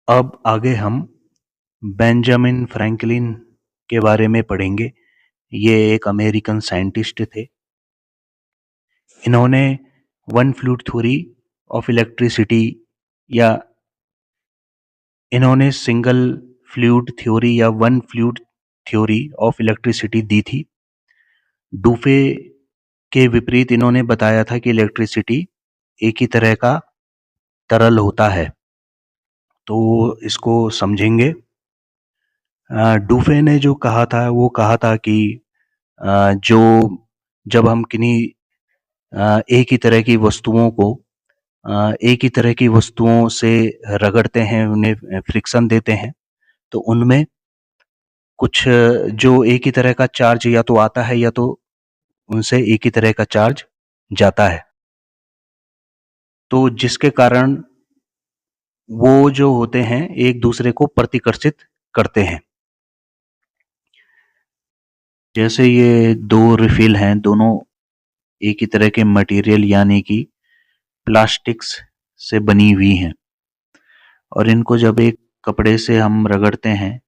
अब आगे हम बेंजामिन फ्रैंकलिन के बारे में पढ़ेंगे। ये एक अमेरिकन साइंटिस्ट थे। इन्होंने one fluid theory of electricity या इन्होंने सिंगल फ्लूइड थ्योरी या one fluid theory of electricity दी थी। डूफे के विपरीत इन्होंने बताया था कि इलेक्ट्रिसिटी एक ही तरह का तरल होता है। तो इसको समझेंगे। डूफे ने जो कहा था वो कहा था कि जो जब हम किन्हीं एक ही तरह की वस्तुओं को एक ही तरह की वस्तुओं से रगड़ते हैं, उन्हें फ्रिक्शन देते हैं, तो उनमें कुछ जो एक ही तरह का चार्ज या तो आता है या तो उनसे एक ही तरह का चार्ज जाता है। तो जिसके कारण वो जो होते हैं एक दूसरे को प्रतिकर्षित करते हैं। जैसे ये दो रिफिल हैं, दोनों एक ही तरह के मटेरियल यानी कि प्लास्टिक्स से बनी हुई हैं, और इनको जब एक कपड़े से हम रगड़ते हैं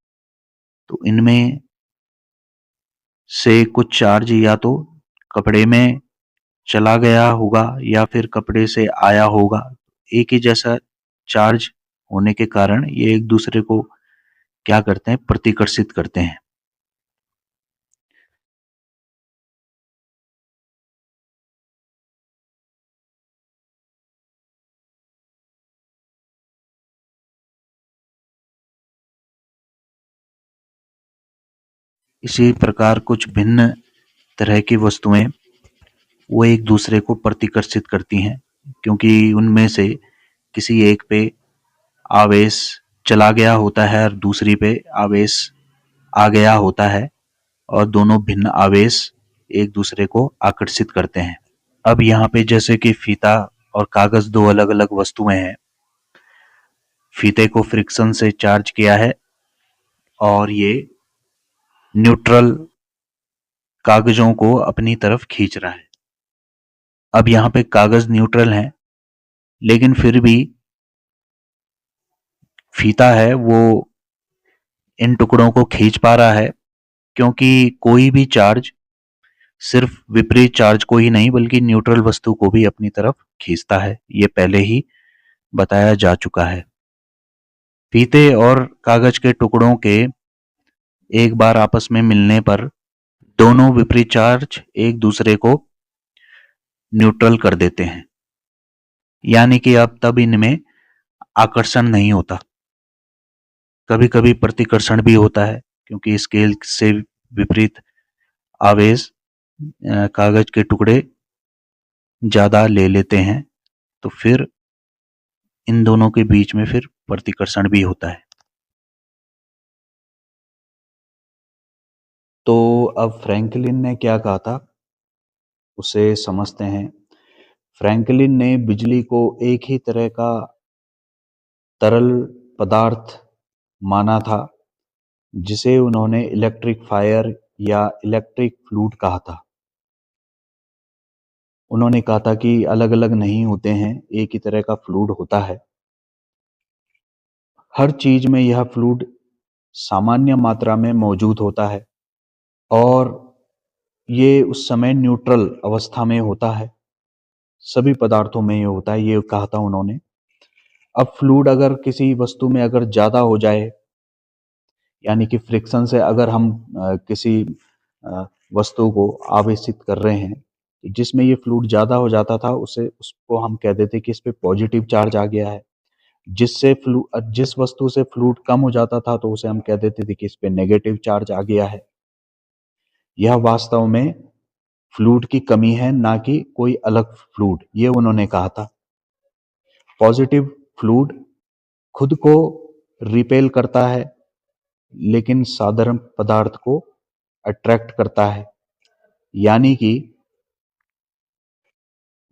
तो इनमें से कुछ चार्ज या तो कपड़े में चला गया होगा या फिर कपड़े से आया होगा। एक ही जैसा चार्ज होने के कारण ये एक दूसरे को क्या करते हैं, प्रतिकर्षित करते हैं। इसी प्रकार कुछ भिन्न तरह की वस्तुएं वो एक दूसरे को प्रतिकर्षित करती हैं, क्योंकि उनमें से किसी एक पे आवेश चला गया होता है और दूसरी पे आवेश आ गया होता है, और दोनों भिन्न आवेश एक दूसरे को आकर्षित करते हैं। अब यहाँ पे जैसे कि फीता और कागज दो अलग अलग वस्तुएं हैं। फीते को फ्रिक्शन से चार्ज किया है और ये न्यूट्रल कागजों को अपनी तरफ खींच रहा है। अब यहाँ पे कागज न्यूट्रल है, लेकिन फिर भी फीता है वो इन टुकड़ों को खींच पा रहा है, क्योंकि कोई भी चार्ज सिर्फ विपरीत चार्ज को ही नहीं बल्कि न्यूट्रल वस्तु को भी अपनी तरफ खींचता है। ये पहले ही बताया जा चुका है। फीते और कागज के टुकड़ों के एक बार आपस में मिलने पर दोनों विपरीत चार्ज एक दूसरे को न्यूट्रल कर देते हैं, यानी कि अब तब इनमें आकर्षण नहीं होता। कभी कभी प्रतिकर्षण भी होता है, क्योंकि स्केल से विपरीत आवेश कागज के टुकड़े ज्यादा ले लेते हैं, तो फिर इन दोनों के बीच में फिर प्रतिकर्षण भी होता है। तो अब फ्रैंकलिन ने क्या कहा था उसे समझते हैं। फ्रैंकलिन ने बिजली को एक ही तरह का तरल पदार्थ माना था, जिसे उन्होंने इलेक्ट्रिक फायर या इलेक्ट्रिक फ्लूइड कहा था। उन्होंने कहा था कि अलग अलग नहीं होते हैं, एक ही तरह का फ्लूइड होता है। हर चीज में यह फ्लूइड सामान्य मात्रा में मौजूद होता है और ये उस समय न्यूट्रल अवस्था में होता है। सभी पदार्थों में ये होता है, ये कहा था उन्होंने। अब फ्लूइड अगर किसी वस्तु में अगर ज्यादा हो जाए, यानी कि फ्रिक्शन से अगर हम किसी वस्तु को आवेशित कर रहे हैं, जिसमें ये फ्लूइड ज्यादा हो जाता था, उसे उसको हम कह देते कि इस पे पॉजिटिव चार्ज आ गया है। जिस वस्तु से फ्लूइड कम हो जाता था तो उसे हम कह देते थे कि इस पे नेगेटिव चार्ज आ गया है। यह वास्तव में फ्लूइड की कमी है, ना कि कोई अलग फ्लूइड, ये उन्होंने कहा था। पॉजिटिव फ्लूइड खुद को रिपेल करता है, लेकिन साधारण पदार्थ को अट्रैक्ट करता है। यानी कि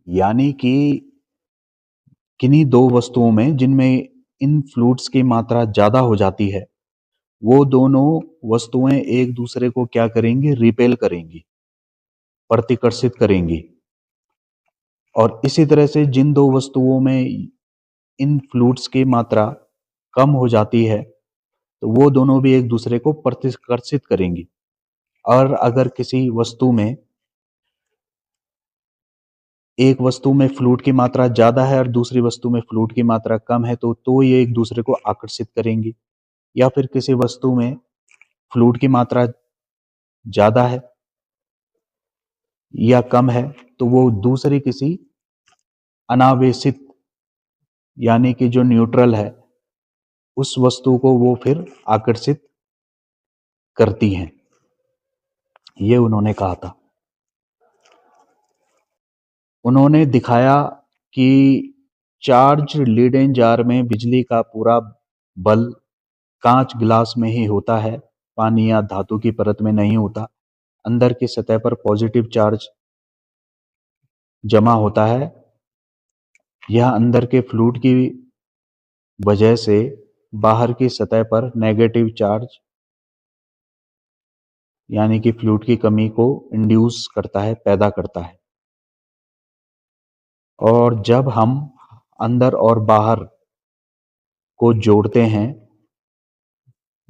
यानी कि किन्हीं दो वस्तुओं में जिनमें इन फ्लूइड्स की मात्रा ज्यादा हो जाती है, वो दोनों वस्तुएं एक दूसरे को क्या करेंगी, रिपेल करेंगी, प्रतिकर्षित करेंगी। और इसी तरह से जिन दो वस्तुओं में इन फ्लूइड्स की मात्रा कम हो जाती है तो वो दोनों भी एक दूसरे को प्रतिकर्षित करेंगी। और अगर किसी वस्तु में एक वस्तु में फ्लूइड की मात्रा ज़्यादा है और दूसरी वस्तु में फ्लूइड की मात्रा कम है तो ये एक दूसरे को आकर्षित करेंगी। या फिर किसी वस्तु में फ्लूइड की मात्रा ज़्यादा है या कम है तो वो दूसरी किसी अनावेशित यानी कि जो न्यूट्रल है उस वस्तु को वो फिर आकर्षित करती हैं। ये उन्होंने कहा था। उन्होंने दिखाया कि चार्ज लीडेन जार में बिजली का पूरा बल कांच गिलास में ही होता है, पानी या धातु की परत में नहीं होता। अंदर की सतह पर पॉजिटिव चार्ज जमा होता है। यह अंदर के फ्लूइड की वजह से बाहर की सतह पर नेगेटिव चार्ज यानी कि फ्लूइड की कमी को इंड्यूस करता है, पैदा करता है। और जब हम अंदर और बाहर को जोड़ते हैं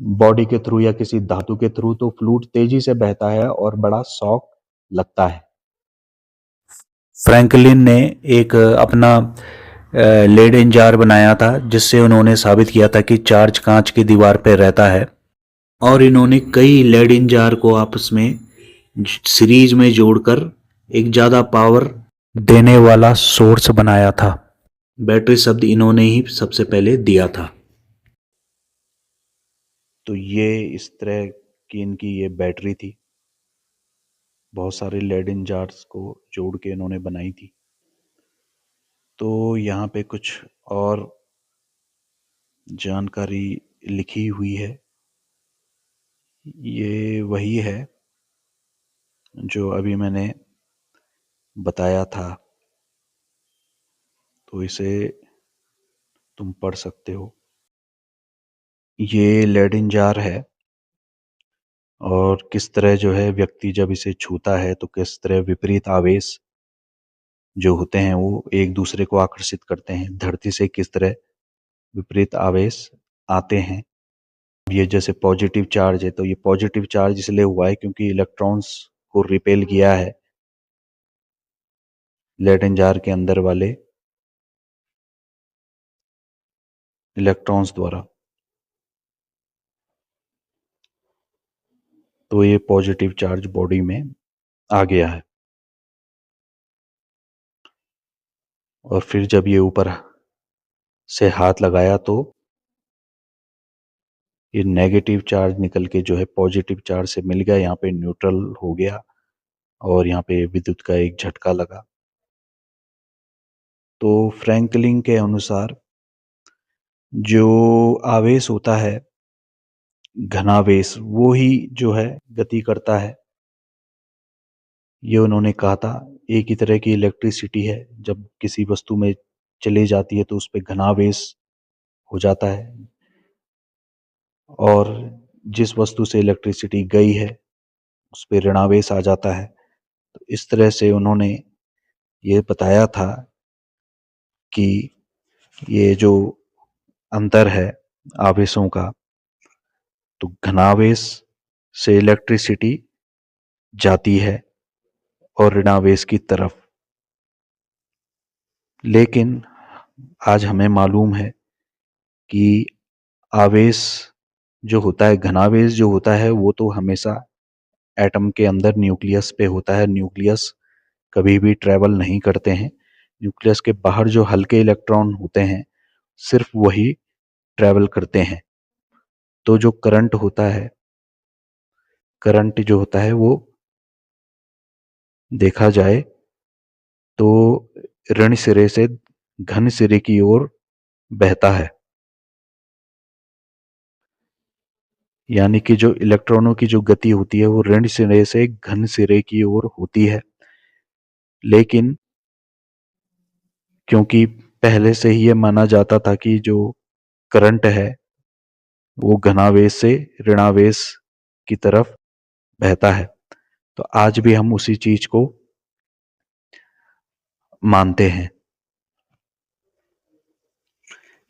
बॉडी के थ्रू या किसी धातु के थ्रू तो फ्लूइड तेजी से बहता है और बड़ा शॉक लगता है। फ्रैंकलिन ने एक अपना लेडेन जार बनाया था जिससे उन्होंने साबित किया था कि चार्ज कांच की दीवार पर रहता है। और इन्होंने कई लेडेन जार को आपस में सीरीज में जोड़कर एक ज़्यादा पावर देने वाला सोर्स बनाया था। बैटरी शब्द इन्होंने ही सबसे पहले दिया था। तो ये इस तरह की इनकी ये बैटरी थी, बहुत सारे लेडेन जार्स को जोड़ के इन्होंने बनाई थी। तो यहाँ पे कुछ और जानकारी लिखी हुई है। ये वही है जो अभी मैंने बताया था, तो इसे तुम पढ़ सकते हो। ये लेडेन जार है और किस तरह जो है व्यक्ति जब इसे छूता है तो किस तरह विपरीत आवेश जो होते हैं वो एक दूसरे को आकर्षित करते हैं। धरती से किस तरह विपरीत आवेश आते हैं। ये जैसे पॉजिटिव चार्ज है तो ये पॉजिटिव चार्ज इसलिए हुआ है क्योंकि इलेक्ट्रॉन्स को रिपेल किया है लेडेन जार के अंदर वाले इलेक्ट्रॉन्स द्वारा। तो ये पॉजिटिव चार्ज बॉडी में आ गया है और फिर जब ये ऊपर से हाथ लगाया तो ये नेगेटिव चार्ज निकल के जो है पॉजिटिव चार्ज से मिल गया, यहाँ पे न्यूट्रल हो गया और यहाँ पे विद्युत का एक झटका लगा। तो फ्रैंकलिन के अनुसार जो आवेश होता है घनावेश वो ही जो है गति करता है। ये उन्होंने कहा था। एक ही तरह की इलेक्ट्रिसिटी है, जब किसी वस्तु में चली जाती है तो उस पर घनावेश हो जाता है और जिस वस्तु से इलेक्ट्रिसिटी गई है उस पर ऋणावेश आ जाता है। तो इस तरह से उन्होंने ये बताया था कि ये जो अंतर है आवेशों का, तो घनावेश से इलेक्ट्रिसिटी जाती है और ऋणावेश की तरफ। लेकिन आज हमें मालूम है कि आवेश जो होता है, घनावेश जो होता है वो तो हमेशा एटम के अंदर न्यूक्लियस पे होता है। न्यूक्लियस कभी भी ट्रेवल नहीं करते हैं। न्यूक्लियस के बाहर जो हल्के इलेक्ट्रॉन होते हैं सिर्फ वही ट्रेवल करते हैं। तो जो करंट होता है, करंट जो होता है वो देखा जाए तो ऋण सिरे से घन सिरे की ओर बहता है। यानी कि जो इलेक्ट्रॉनों की जो गति होती है वो ऋण सिरे से घन सिरे की ओर होती है। लेकिन क्योंकि पहले से ही ये माना जाता था कि जो करंट है वो घनावेश से ऋणावेश की तरफ बहता है, तो आज भी हम उसी चीज को मानते हैं।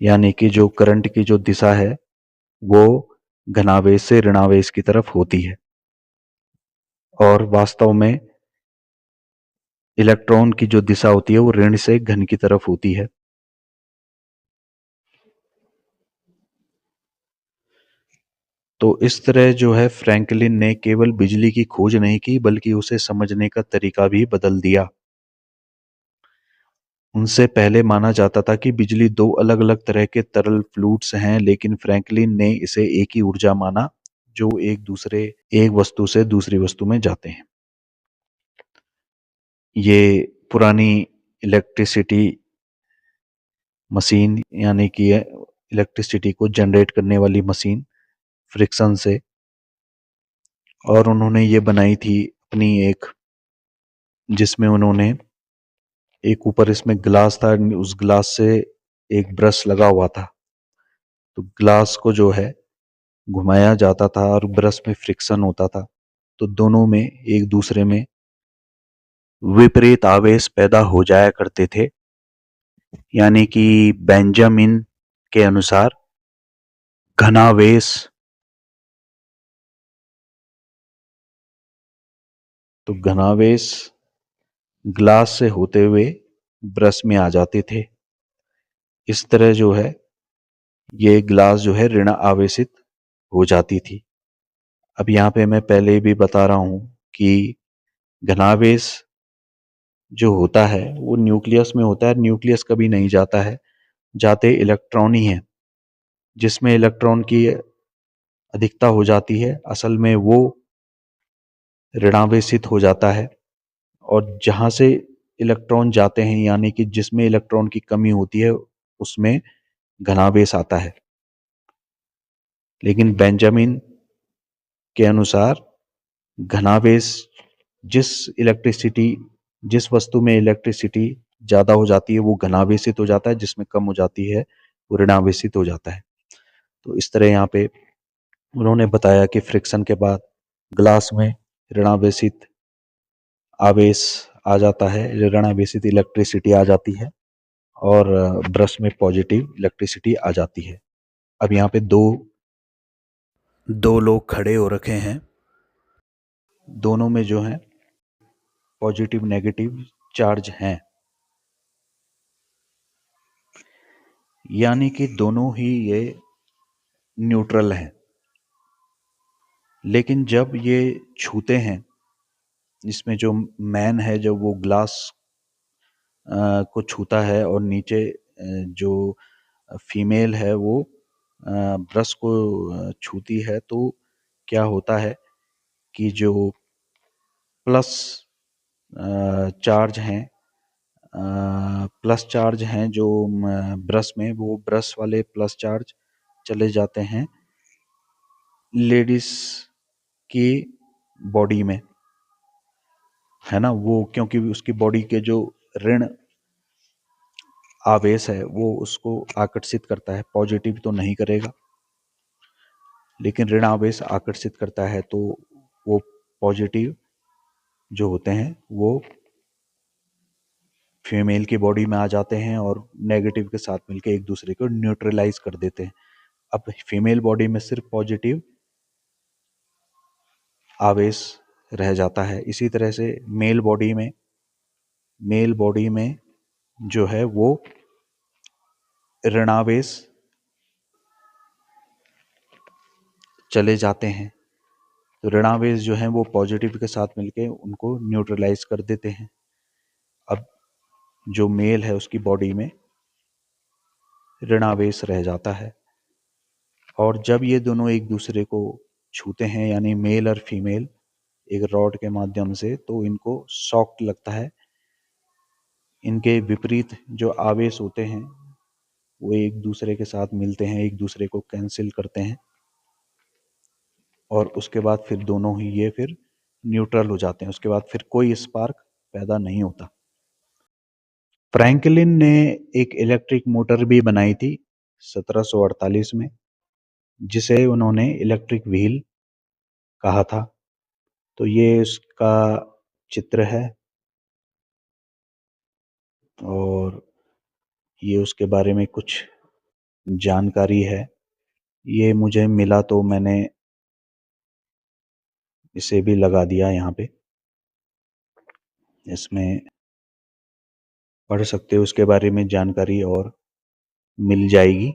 यानी कि जो करंट की जो दिशा है वो धनावेश से ऋणावेश की तरफ होती है, और वास्तव में इलेक्ट्रॉन की जो दिशा होती है वो ऋण से धन की तरफ होती है। तो इस तरह जो है फ्रैंकलिन ने केवल बिजली की खोज नहीं की बल्कि उसे समझने का तरीका भी बदल दिया। उनसे पहले माना जाता था कि बिजली दो अलग अलग तरह के तरल फ्लूइड्स हैं, लेकिन फ्रैंकलिन ने इसे एक ही ऊर्जा माना जो एक वस्तु से दूसरी वस्तु में जाते हैं। ये पुरानी इलेक्ट्रिसिटी मशीन, यानी कि इलेक्ट्रिसिटी को जनरेट करने वाली मशीन फ्रिक्शन से, और उन्होंने ये बनाई थी अपनी एक, जिसमें उन्होंने एक ऊपर इसमें ग्लास था, उस ग्लास से एक ब्रश लगा हुआ था, तो ग्लास को जो है घुमाया जाता था और ब्रश में फ्रिक्शन होता था, तो दोनों में एक दूसरे में विपरीत आवेश पैदा हो जाया करते थे। यानी कि बेंजामिन के अनुसार घनावेश, तो घनावेश ग्लास से होते हुए ब्रश में आ जाते थे। इस तरह जो है ये ग्लास जो है ऋण आवेशित हो जाती थी। अब यहाँ पे मैं पहले भी बता रहा हूं कि घनावेश जो होता है वो न्यूक्लियस में होता है, न्यूक्लियस कभी नहीं जाता है, जाते इलेक्ट्रॉन ही हैं। जिसमें इलेक्ट्रॉन की अधिकता हो जाती है असल में वो ऋणावेशित हो जाता है, और जहां से इलेक्ट्रॉन जाते हैं यानी कि जिसमें इलेक्ट्रॉन की कमी होती है उसमें घनावेश आता है। लेकिन बेंजामिन के अनुसार घनावेश जिस इलेक्ट्रिसिटी जिस वस्तु में इलेक्ट्रिसिटी ज्यादा हो जाती है वो घनावेशित हो जाता है, जिसमें कम हो जाती है वो ऋणावेशित हो जाता है। तो इस तरह यहाँ पे उन्होंने बताया कि फ्रिक्शन के बाद ग्लास में ऋणावेशित आवेश आ जाता है, ऋणावेशित इलेक्ट्रिसिटी आ जाती है, और ब्रश में पॉजिटिव इलेक्ट्रिसिटी आ जाती है। अब यहाँ पे दो लोग खड़े हो रखे हैं, दोनों में जो है पॉजिटिव नेगेटिव चार्ज हैं, यानी कि दोनों ही ये न्यूट्रल हैं। लेकिन जब ये छूते हैं, इसमें जो मैन है जब वो ग्लास को छूता है और नीचे जो फीमेल है वो ब्रश को छूती है, तो क्या होता है कि जो प्लस चार्ज हैं जो ब्रश में, वो ब्रश वाले प्लस चार्ज चले जाते हैं लेडीज की बॉडी में, है ना। वो क्योंकि उसकी बॉडी के जो ऋण आवेश है वो उसको आकर्षित करता है, पॉजिटिव तो नहीं करेगा लेकिन ऋण आवेश आकर्षित करता है, तो वो पॉजिटिव जो होते हैं वो फीमेल की बॉडी में आ जाते हैं और नेगेटिव के साथ मिलकर एक दूसरे को न्यूट्रलाइज कर देते हैं। अब फीमेल बॉडी में सिर्फ पॉजिटिव आवेश रह जाता है। इसी तरह से मेल बॉडी में जो है वो ऋणावेश चले जाते हैं, तो ऋणावेश जो है वो पॉजिटिव के साथ मिलके उनको न्यूट्रलाइज कर देते हैं। अब जो मेल है उसकी बॉडी में ऋणावेश रह जाता है, और जब ये दोनों एक दूसरे को छूते हैं यानी मेल और फीमेल एक रॉड के माध्यम से, तो इनको शॉक लगता है। इनके विपरीत जो आवेश होते हैं वो एक दूसरे के साथ मिलते हैं, एक दूसरे को कैंसिल करते हैं, और उसके बाद फिर दोनों ही ये फिर न्यूट्रल हो जाते हैं। उसके बाद फिर कोई स्पार्क पैदा नहीं होता। फ्रैंकलिन ने एक इलेक्ट्रिक मोटर भी बनाई थी 1748 में, जिसे उन्होंने इलेक्ट्रिक व्हील कहा था। तो ये उसका चित्र है, और ये उसके बारे में कुछ जानकारी है, ये मुझे मिला तो मैंने इसे भी लगा दिया यहाँ पे। इसमें पढ़ सकते हो, उसके बारे में जानकारी और मिल जाएगी।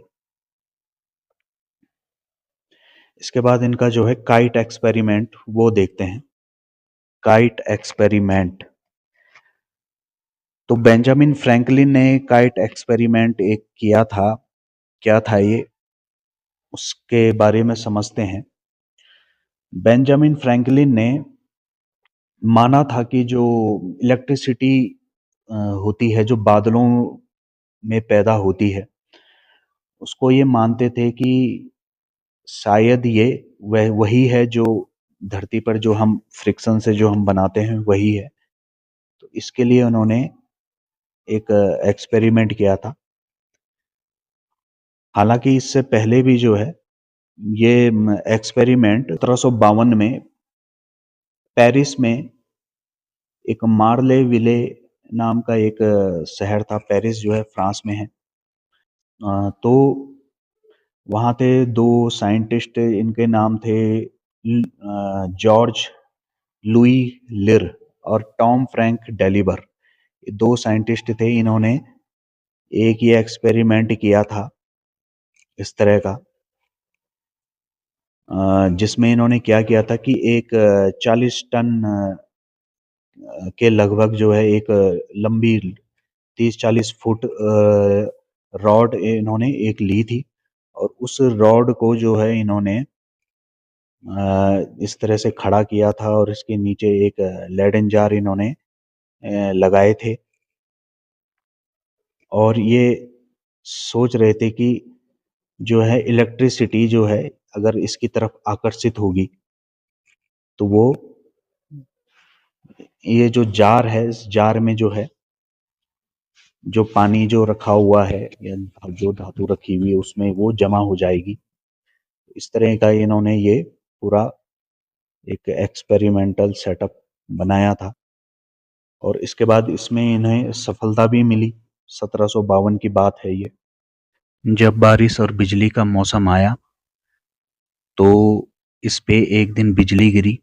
इसके बाद इनका जो है काइट एक्सपेरिमेंट वो देखते हैं। काइट एक्सपेरिमेंट, तो बेंजामिन फ्रैंकलिन ने काइट एक्सपेरिमेंट एक किया था। क्या था ये, उसके बारे में समझते हैं। बेंजामिन फ्रैंकलिन ने माना था कि जो इलेक्ट्रिसिटी होती है, जो बादलों में पैदा होती है, उसको ये मानते थे कि शायद ये वही है जो धरती पर जो हम फ्रिक्शन से जो हम बनाते हैं वही है। तो इसके लिए उन्होंने एक एक्सपेरिमेंट किया था। हालांकि इससे पहले भी जो है ये एक्सपेरिमेंट 1752 में पेरिस में एक मार्ले विले नाम का एक शहर था। पेरिस जो है फ्रांस में है। तो वहाँ थे दो साइंटिस्ट, इनके नाम थे जॉर्ज लुई लिर और टॉम फ्रैंक डेलिबर। ये दो साइंटिस्ट थे। इन्होंने एक ये एक्सपेरिमेंट किया था इस तरह का, जिसमें इन्होंने क्या किया था कि एक 40 टन के लगभग जो है एक लंबी 30-40 फुट रॉड इन्होंने एक ली थी, और उस रॉड को जो है इन्होंने इस तरह से खड़ा किया था, और इसके नीचे एक लेडन जार इन्होंने लगाए थे, और ये सोच रहे थे कि जो है इलेक्ट्रिसिटी जो है अगर इसकी तरफ आकर्षित होगी तो वो ये जो जार है, इस जार में जो है जो पानी जो रखा हुआ है या जो धातु रखी हुई है उसमें वो जमा हो जाएगी। इस तरह का इन्होंने ये पूरा एक एक्सपेरिमेंटल सेटअप बनाया था, और इसके बाद इसमें इन्हें सफलता भी मिली। 1752 की बात है ये। जब बारिश और बिजली का मौसम आया तो इस पे एक दिन बिजली गिरी,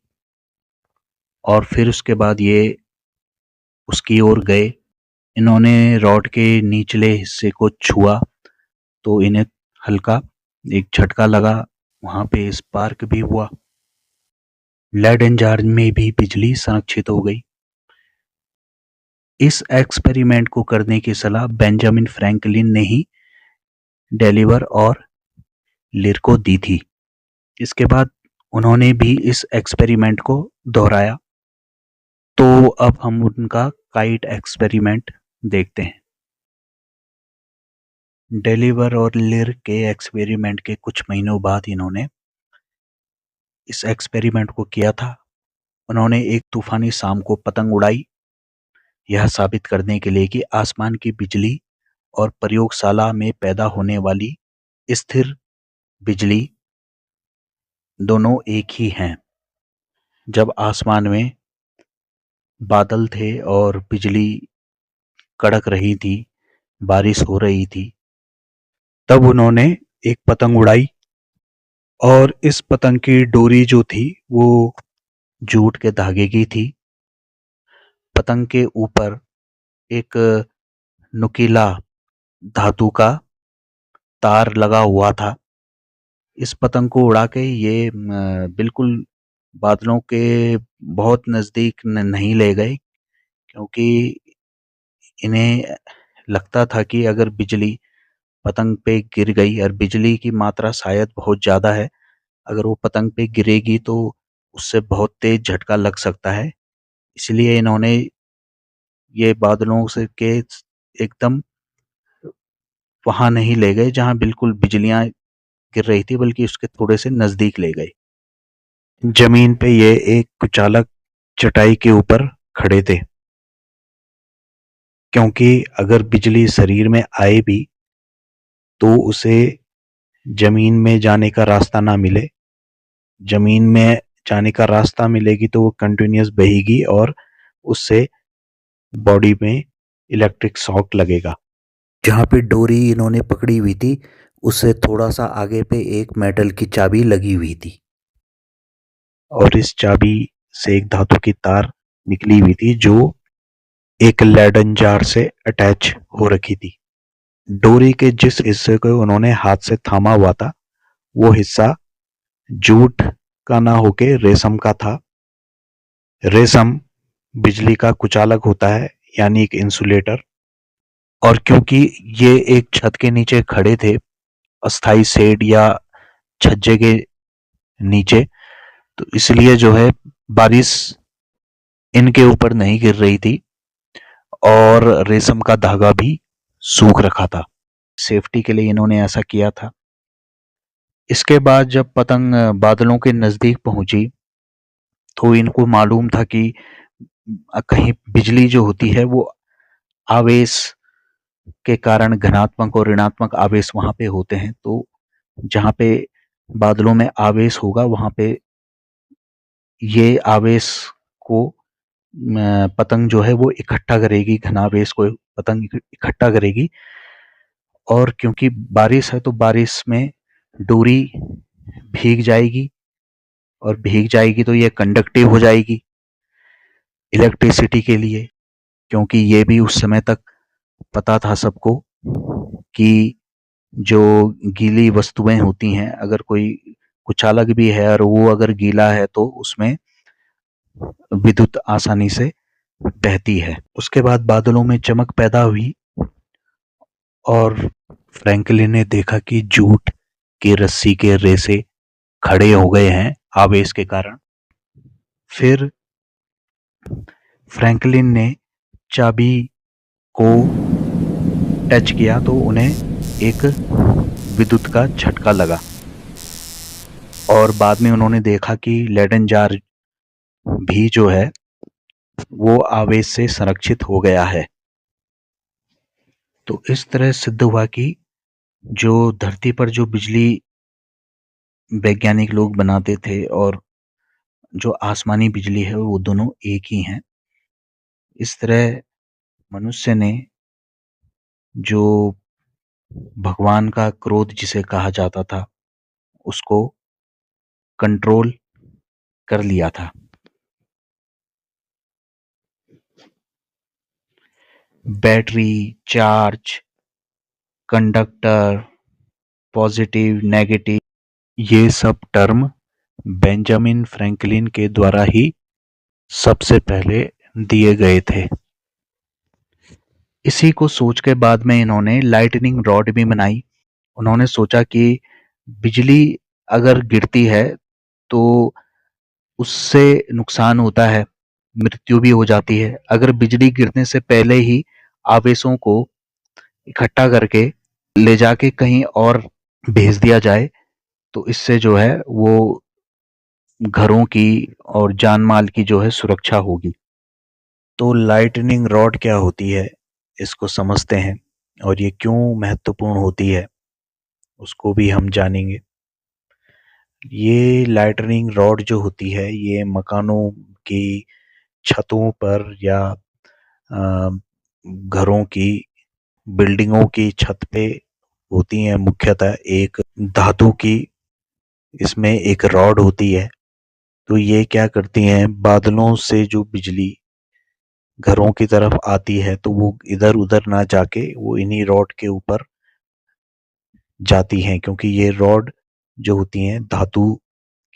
और फिर उसके बाद ये उसकी ओर गए। इन्होंने रॉड के निचले हिस्से को छुआ तो इन्हें हल्का एक झटका लगा, वहां पे स्पार्क भी हुआ। लेड एंजार में भी बिजली संरक्षित हो गई। इस एक्सपेरिमेंट को करने की सलाह बेंजामिन फ्रैंकलिन ने ही डेलीवर और लिर को दी थी। इसके बाद उन्होंने भी इस एक्सपेरिमेंट को दोहराया। तो अब हम उनका काइट एक्सपेरिमेंट देखते हैं। डेलीवर और लिर के एक्सपेरिमेंट के कुछ महीनों बाद इन्होंने इस एक्सपेरिमेंट को किया था। उन्होंने एक तूफानी शाम को पतंग उड़ाई, यह साबित करने के लिए कि आसमान की बिजली और प्रयोगशाला में पैदा होने वाली स्थिर बिजली दोनों एक ही हैं। जब आसमान में बादल थे और बिजली कड़क रही थी, बारिश हो रही थी, तब उन्होंने एक पतंग उड़ाई, और इस पतंग की डोरी जो थी वो जूट के धागे की थी। पतंग के ऊपर एक नुकीला धातु का तार लगा हुआ था। इस पतंग को उड़ा के ये बिल्कुल बादलों के बहुत नजदीक नहीं ले गए, क्योंकि इन्हें लगता था कि अगर बिजली पतंग पे गिर गई, और बिजली की मात्रा शायद बहुत ज्यादा है, अगर वो पतंग पे गिरेगी तो उससे बहुत तेज झटका लग सकता है। इसलिए इन्होंने ये बादलों से के एकदम वहां नहीं ले गए जहां बिल्कुल बिजलियां गिर रही थी, बल्कि उसके थोड़े से नजदीक ले गए। जमीन पे ये एक कुचालक चटाई के ऊपर खड़े थे, क्योंकि अगर बिजली शरीर में आए भी तो उसे जमीन में जाने का रास्ता ना मिले। जमीन में जाने का रास्ता मिलेगी तो वो कंटिन्यूस बहेगी, और उससे बॉडी में इलेक्ट्रिक शॉक लगेगा। जहाँ पे डोरी इन्होंने पकड़ी हुई थी उससे थोड़ा सा आगे पे एक मेटल की चाबी लगी हुई थी और इस चाबी से एक धातु की तार निकली हुई थी जो एक लेडन जार से अटैच हो रखी थी। डोरी के जिस हिस्से को उन्होंने हाथ से थामा हुआ था वो हिस्सा जूट का ना होके रेशम का था। रेशम बिजली का कुचालक होता है, यानी एक इंसुलेटर। और क्योंकि ये एक छत के नीचे खड़े थे, अस्थाई शेड या छज्जे के नीचे, तो इसलिए जो है बारिश इनके ऊपर नहीं गिर रही थी और रेशम का धागा भी सूख रखा था। सेफ्टी के लिए इन्होंने ऐसा किया था। इसके बाद जब पतंग बादलों के नजदीक पहुंची तो इनको मालूम था कि कहीं बिजली जो होती है वो आवेश के कारण धनात्मक और ऋणात्मक आवेश वहां पे होते हैं, तो जहां पे बादलों में आवेश होगा वहां पे ये आवेश को पतंग जो है वो इकट्ठा करेगी, घनावेश को पतंग इकट्ठा करेगी। और क्योंकि बारिश है तो बारिश में डोरी भीग जाएगी और भीग जाएगी तो ये कंडक्टिव हो जाएगी इलेक्ट्रिसिटी के लिए। क्योंकि ये भी उस समय तक पता था सबको कि जो गीली वस्तुएं होती हैं, अगर कोई कुचालक भी है और वो अगर गीला है तो उसमें विद्युत आसानी से बहती है। उसके बाद बादलों में चमक पैदा हुई और फ्रैंकलिन ने देखा कि जूट की रस्सी के रेसे खड़े हो गए हैं आवेश के कारण। फिर फ्रैंकलिन ने चाबी को टच किया तो उन्हें एक विद्युत का झटका लगा और बाद में उन्होंने देखा कि लेडन जार भी जो है वो आवेश से संरक्षित हो गया है। तो इस तरह सिद्ध हुआ कि जो धरती पर जो बिजली वैज्ञानिक लोग बनाते थे और जो आसमानी बिजली है वो दोनों एक ही हैं। इस तरह मनुष्य ने जो भगवान का क्रोध जिसे कहा जाता था उसको कंट्रोल कर लिया था। Battery, charge, conductor, positive, negative, ये सब टर्म बेंजामिन फ्रैंकलिन के द्वारा ही सबसे पहले दिए गए थे। इसी को सोच के बाद में इन्होंने लाइटनिंग रॉड भी बनाई। उन्होंने सोचा कि बिजली अगर गिरती है तो उससे नुकसान होता है, मृत्यु भी हो जाती है। अगर बिजली गिरने से पहले ही आवेशों को इकट्ठा करके ले जाके कहीं और भेज दिया जाए तो इससे जो है वो घरों की और जान माल की जो है सुरक्षा होगी। तो लाइटनिंग रॉड क्या होती है इसको समझते हैं और ये क्यों महत्वपूर्ण होती है उसको भी हम जानेंगे। ये लाइटनिंग रॉड जो होती है ये मकानों की छतों पर या घरों की, बिल्डिंगों की छत पे होती हैं। मुख्यतः एक धातु की इसमें एक रॉड होती है। तो ये क्या करती हैं, बादलों से जो बिजली घरों की तरफ आती है तो वो इधर उधर ना जाके वो इन्हीं रॉड के ऊपर जाती हैं, क्योंकि ये रॉड जो होती हैं धातु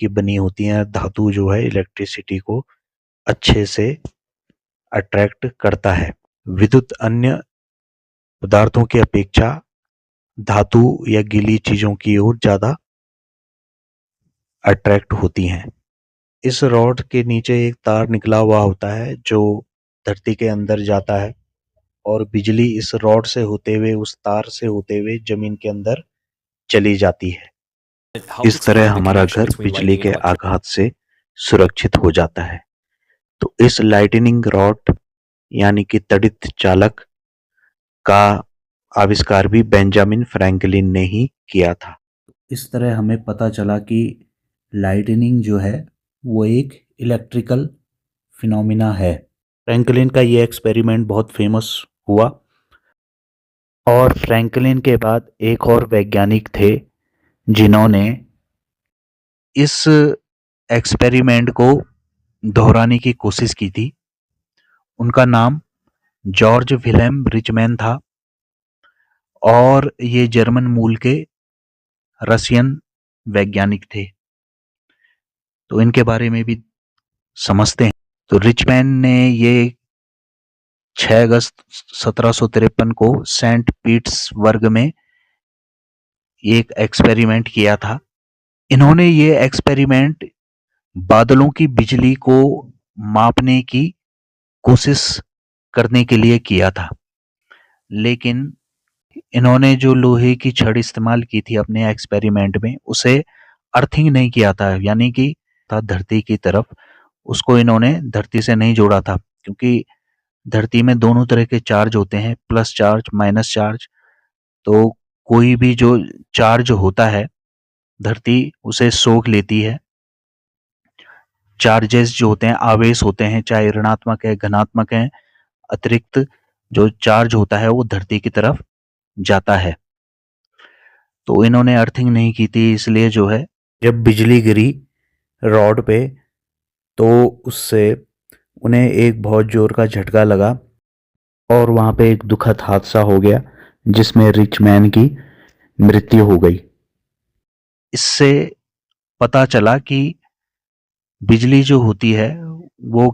की बनी होती हैं। धातु जो है इलेक्ट्रिसिटी को अच्छे से अट्रैक्ट करता है। विद्युत अन्य पदार्थों की अपेक्षा धातु या गीली चीजों की ओर ज्यादा अट्रैक्ट होती हैं। इस रॉड के नीचे एक तार निकला हुआ होता है जो धरती के अंदर जाता है और बिजली इस रॉड से होते हुए, उस तार से होते हुए जमीन के अंदर चली जाती है। इस तरह हमारा घर बिजली के आघात से सुरक्षित हो जाता है। तो इस लाइटनिंग रॉड यानी कि तड़ित चालक का आविष्कार भी बेंजामिन फ्रैंकलिन ने ही किया था। इस तरह हमें पता चला कि लाइटनिंग जो है वो एक इलेक्ट्रिकल फिनोमिना है। फ्रैंकलिन का ये एक्सपेरिमेंट बहुत फेमस हुआ और फ्रैंकलिन के बाद एक और वैज्ञानिक थे जिन्होंने इस एक्सपेरिमेंट को दोहराने की कोशिश की थी। उनका नाम जॉर्ज विलेम रिचमैन था और ये जर्मन मूल के रशियन वैज्ञानिक थे। तो इनके बारे में भी समझते हैं। तो रिचमैन ने ये 6 अगस्त 1753 को सेंट पीटर्सबर्ग में एक एक्सपेरिमेंट किया था। इन्होंने ये एक्सपेरिमेंट बादलों की बिजली को मापने की कोशिश करने के लिए किया था। लेकिन इन्होंने जो लोहे की छड़ इस्तेमाल की थी अपने एक्सपेरिमेंट में, उसे अर्थिंग नहीं किया था, यानी कि था धरती की तरफ, उसको इन्होंने धरती से नहीं जोड़ा था, क्योंकि धरती में दोनों तरह के चार्ज होते हैं, प्लस चार्ज माइनस चार्ज। तो कोई भी जो चार्ज होता है धरती उसे सोख लेती है। चार्जेस जो होते हैं, आवेश होते हैं, चाहे ऋणात्मक है धनात्मक है, अतिरिक्त जो चार्ज होता है वो धरती की तरफ जाता है। तो इन्होंने अर्थिंग नहीं की थी, इसलिए जो है जब बिजली गिरी रॉड पे तो उससे उन्हें एक बहुत जोर का झटका लगा और वहां पे एक दुखद हादसा हो गया जिसमें रिचमैन की मृत्यु हो गई। इससे पता चला कि बिजली जो होती है वो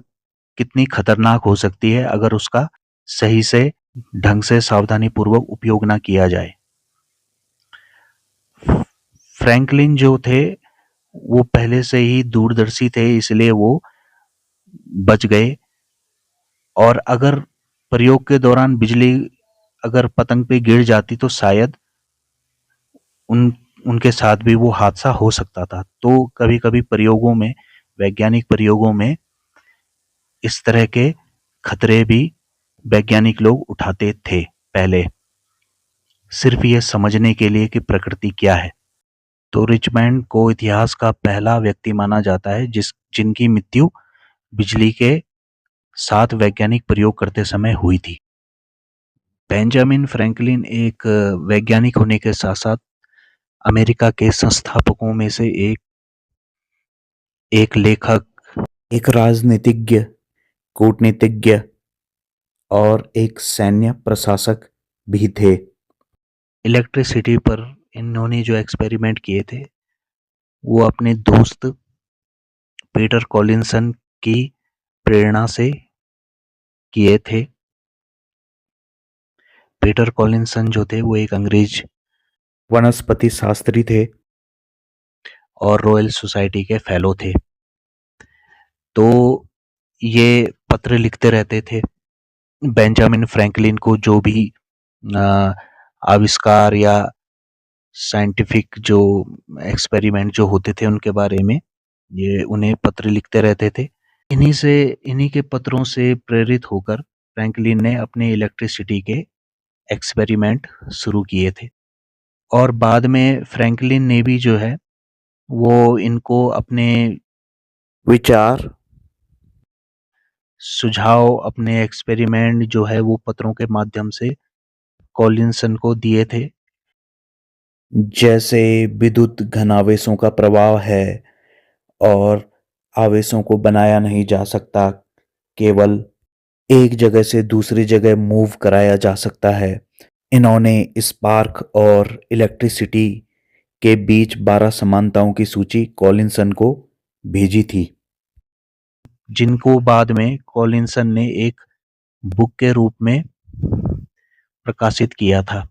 कितनी खतरनाक हो सकती है अगर उसका सही से ढंग से सावधानी पूर्वक उपयोग ना किया जाए। फ्रैंकलिन जो थे वो पहले से ही दूरदर्शी थे, इसलिए वो बच गए। और अगर प्रयोग के दौरान बिजली अगर पतंग पे गिर जाती तो शायद उन उनके साथ भी वो हादसा हो सकता था। तो कभी-कभी प्रयोगों में, वैज्ञानिक प्रयोगों में इस तरह के खतरे भी वैज्ञानिक लोग उठाते थे पहले, सिर्फ ये समझने के लिए कि प्रकृति क्या है। तो रिचमैन को इतिहास का पहला व्यक्ति माना जाता है जिनकी मृत्यु बिजली के साथ वैज्ञानिक प्रयोग करते समय हुई थी। बेंजामिन फ्रैंकलिन एक वैज्ञानिक होने के साथ-साथ अमेरिका के संस्थापकों में से एक लेखक, एक राजनीतिज्ञ, कूटनीतिज्ञ और एक सैन्य प्रशासक भी थे। इलेक्ट्रिसिटी पर इन्होंने जो एक्सपेरिमेंट किए थे वो अपने दोस्त पीटर कॉलिंसन की प्रेरणा से किए थे। पीटर कॉलिंसन जो थे वो एक अंग्रेज वनस्पति शास्त्री थे और रॉयल सोसाइटी के फेलो थे। तो ये पत्र लिखते रहते थे बेंजामिन फ्रैंकलिन को, जो भी आविष्कार या साइंटिफिक जो एक्सपेरिमेंट जो होते थे उनके बारे में ये उन्हें पत्र लिखते रहते थे। इन्हीं के पत्रों से प्रेरित होकर फ्रैंकलिन ने अपने इलेक्ट्रिसिटी के एक्सपेरिमेंट शुरू किए थे। और बाद में फ्रैंकलिन ने भी जो है वो इनको अपने विचार, सुझाव, अपने एक्सपेरिमेंट जो है वो पत्रों के माध्यम से कॉलिंसन को दिए थे। जैसे विद्युत घनावेशों का प्रभाव है और आवेशों को बनाया नहीं जा सकता, केवल एक जगह से दूसरी जगह मूव कराया जा सकता है। इन्होंने स्पार्क और इलेक्ट्रिसिटी के बीच 12 समानताओं की सूची कॉलिंसन को भेजी थी, जिनको बाद में कॉलिंसन ने एक बुक के रूप में प्रकाशित किया था।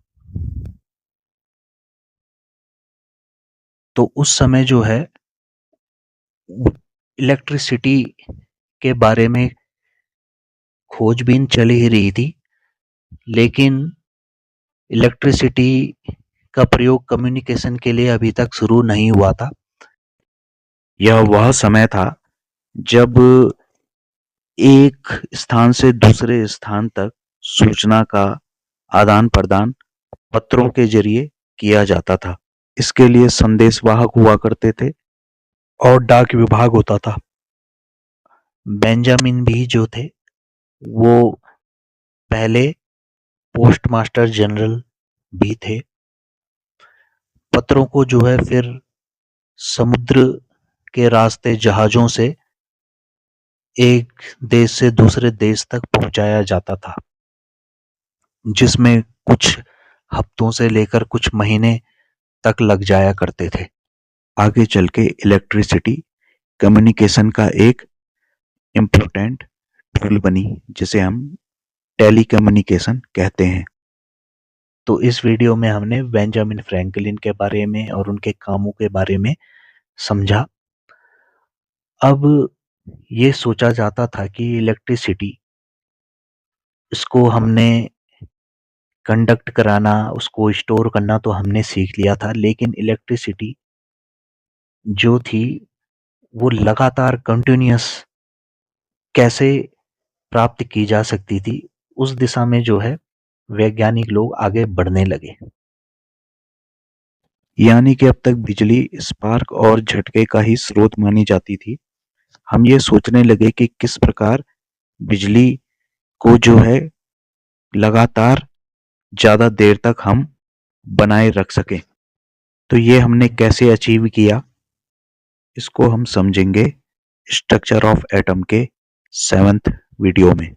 तो उस समय जो है इलेक्ट्रिसिटी के बारे में खोजबीन चल ही रही थी, लेकिन इलेक्ट्रिसिटी का प्रयोग कम्युनिकेशन के लिए अभी तक शुरू नहीं हुआ था। यह वह समय था जब एक स्थान से दूसरे स्थान तक सूचना का आदान प्रदान पत्रों के जरिए किया जाता था। इसके लिए संदेशवाहक हुआ करते थे और डाक विभाग होता था। बेंजामिन भी जो थे वो पहले पोस्टमास्टर जनरल भी थे। पत्रों को जो है फिर समुद्र के रास्ते जहाजों से एक देश से दूसरे देश तक पहुंचाया जाता था, जिसमें कुछ हफ्तों से लेकर कुछ महीने तक लग जाया करते थे। आगे चल के इलेक्ट्रिसिटी कम्युनिकेशन का एक इम्पोर्टेंट टूल बनी, जिसे हम टेलीकम्युनिकेशन कहते हैं। तो इस वीडियो में हमने बेंजामिन फ्रैंकलिन के बारे में और उनके कामों के बारे में समझा। अब ये सोचा जाता था कि इलेक्ट्रिसिटी, इसको हमने कंडक्ट कराना, उसको स्टोर करना तो हमने सीख लिया था, लेकिन इलेक्ट्रिसिटी जो थी वो लगातार कंटिन्यूअस कैसे प्राप्त की जा सकती थी, उस दिशा में जो है वैज्ञानिक लोग आगे बढ़ने लगे। यानी कि अब तक बिजली स्पार्क और झटके का ही स्रोत मानी जाती थी। हम ये सोचने लगे कि किस प्रकार बिजली को जो है लगातार ज़्यादा देर तक हम बनाए रख सकें। तो ये हमने कैसे अचीव किया, इसको हम समझेंगे स्ट्रक्चर ऑफ एटम के 7th वीडियो में।